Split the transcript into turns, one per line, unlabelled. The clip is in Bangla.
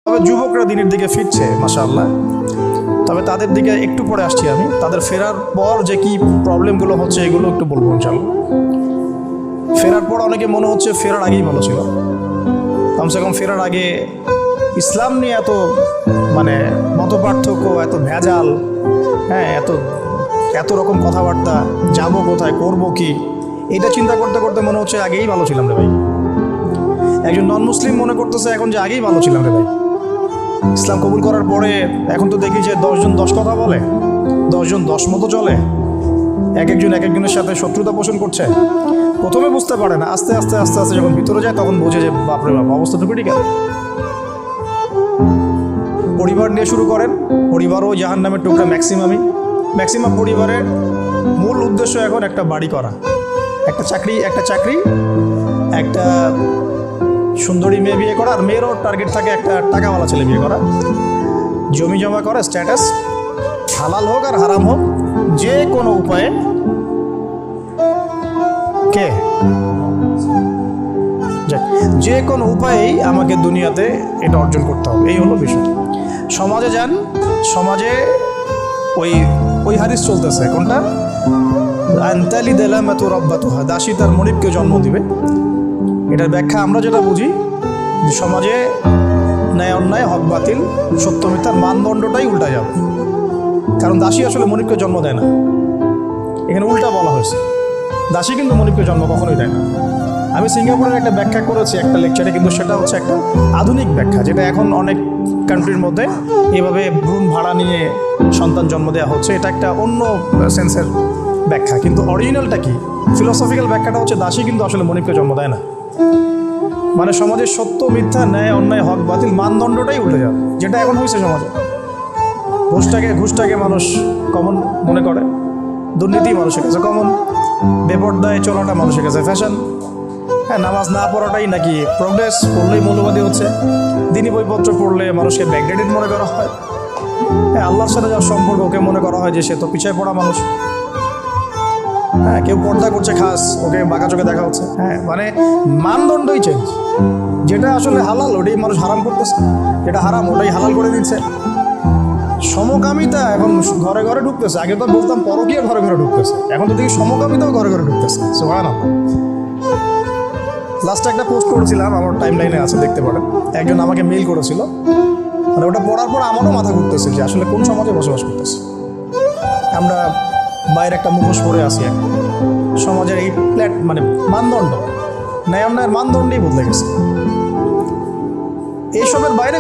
তবে যুবকরা দিনের দিকে ফিরছে মাশাআল্লাহ। তবে তাদের দিকে একটু পরে আসছি আমি। তাদের ফেরার পর যে কি প্রবলেমগুলো হচ্ছে এগুলো একটু বলবো ইনশাআল্লাহ। ফেরার পর অনেকে মনে হচ্ছে ফেরার আগেই ভালো ছিল। কমসে কম ফেরার আগে ইসলাম নিয়ে এত মতপার্থক্য, এত ভেজাল, হ্যাঁ, এত রকম কথাবার্তা, যাবো কোথায়, করবো কি, এটা চিন্তা করতে করতে মনে হচ্ছে আগেই ভালো ছিলাম রে ভাই। একজন নন মুসলিম মনে করতেছে এখন যে আগেই ভালো ছিলাম রে ভাই। ইসলাম কবুল করার পরে এখন তো দেখি যে 10 জন 10 কথা বলে, 10 জন 10 মতো চলে, একজনের সাথে শত্রুতা পোষণ করছে। প্রথমে বুঝতে পারে না, আস্তে আস্তে আস্তে আস্তে যখন ভিতরে যায় তখন বোঝে যে বাপরে বাপ, অবস্থা তো ক্রিটিক্যাল। পরিবার নিয়ে শুরু করেন, পরিবারও জাহান্নামের টুকরা। ম্যাক্সিমাম পরিবারের মূল উদ্দেশ্য এখন একটা বাড়ি করা, একটা চাকরি, একটা সুন্দরী মেয়ে বিয়ে করা, আর মেয়েরও টার্গেট থাকে একটা টাকাওয়ালা ছেলে বিয়ে করা, জমি জমা করা, স্ট্যাটাস, হালাল হোক আর হারাম হোক, যে কোনো উপায়ে যে কোনো উপায়েই আমাকে দুনিয়াতে এটা অর্জন করতে হবে, এই হলো বিষয়। সমাজে যান, সমাজে ওই হাদিস চলতেছে, কোনটা? আনতালি দেলা মাতু রব্বাতুহা, দাসী তার মনিবকে জন্ম দিবে। এটার ব্যাখ্যা আমরা যেটা বুঝি যে সমাজে ন্যায় অন্যায়, হক বাতিল, সত্য মিথ্যার মানদণ্ডটাই উল্টা যাবে। কারণ দাসী আসলে মনিবকে জন্ম দেয় না, এখানে উল্টা বলা হয়েছে। দাসী কিন্তু মনিবকে জন্ম কখনোই দেয় না। আমি সিঙ্গাপুরের একটা ব্যাখ্যা করেছি একটা লেকচারে, কিন্তু সেটা হচ্ছে একটা আধুনিক ব্যাখ্যা, যেটা এখন অনেক কান্ট্রির মধ্যে এভাবে ভ্রূণ ভাড়া নিয়ে সন্তান জন্ম দেওয়া হচ্ছে। এটা একটা অন্য সেন্সের ব্যাখ্যা, কিন্তু অরিজিনালটা কি, ফিলোসফিক্যাল ব্যাখ্যাটা হচ্ছে দাসী কিন্তু আসলে মনিবকে জন্ম দেয় না। মানে সমাজের সত্য মিথ্যা, ন্যায় অন্যায়, হক বাতিল মানদণ্ডটাই উল্টে যাবে, যেটা এখন হয়েছে সমাজে। ঘুষটাকে মানুষ কমন মনে করে, দুর্নীতি মানুষের কাছে কমন, বেপরদায় চলাটা মানুষের কাছে ফ্যাশন, হ্যাঁ, নামাজ না পড়াটাই নাকি প্রোগ্রেস, পড়লেই মৌলবাদী হচ্ছে, দিনী বইপত্র পড়লে মানুষকে ব্যাকডেটেড মনে করা হয়, হ্যাঁ, আল্লাহর সাথে যার সম্পর্ক ওকে মনে করা হয় যে সে তো পিছায় পড়া মানুষ, হ্যাঁ, কেউ পর্দা করছে খাস, ওকে বাঁকা চোখে দেখা হচ্ছে, হ্যাঁ, মানে মানদণ্ডই চেঞ্জ। যেটা আসলে হালাল ওটাই মানুষ হারাম করতেছে, যেটা হারাম ওটাই হালাল করে দিচ্ছে। সমকামিতা এখন ঘরে ঘরে ঢুকতেছে। আগে তো বলতাম পরকীয়া ঘরে ঘরে ঢুকতেছে, এখন তো দেখি সমকামিতাও ঘরে ঘরে ঢুকতেছে। সুবহানাল্লাহ। লাস্টে একটা পোস্ট করেছিলাম, আমার টাইম লাইনে আছে, দেখতে পারেন। একজন আমাকে মেইল করেছিল, মানে ওটা পড়ার পর আমারও মাথা ঘুরতেছে যে আসলে কোন সমাজে বসবাস করতেছে আমরা। বাইরে একটা মুখোশ পরে আসি, সমাজের এই মানদণ্ড, ন্যায় অন্যায়ের মানদণ্ডই বদলে গেছে। এইসবের বাইরে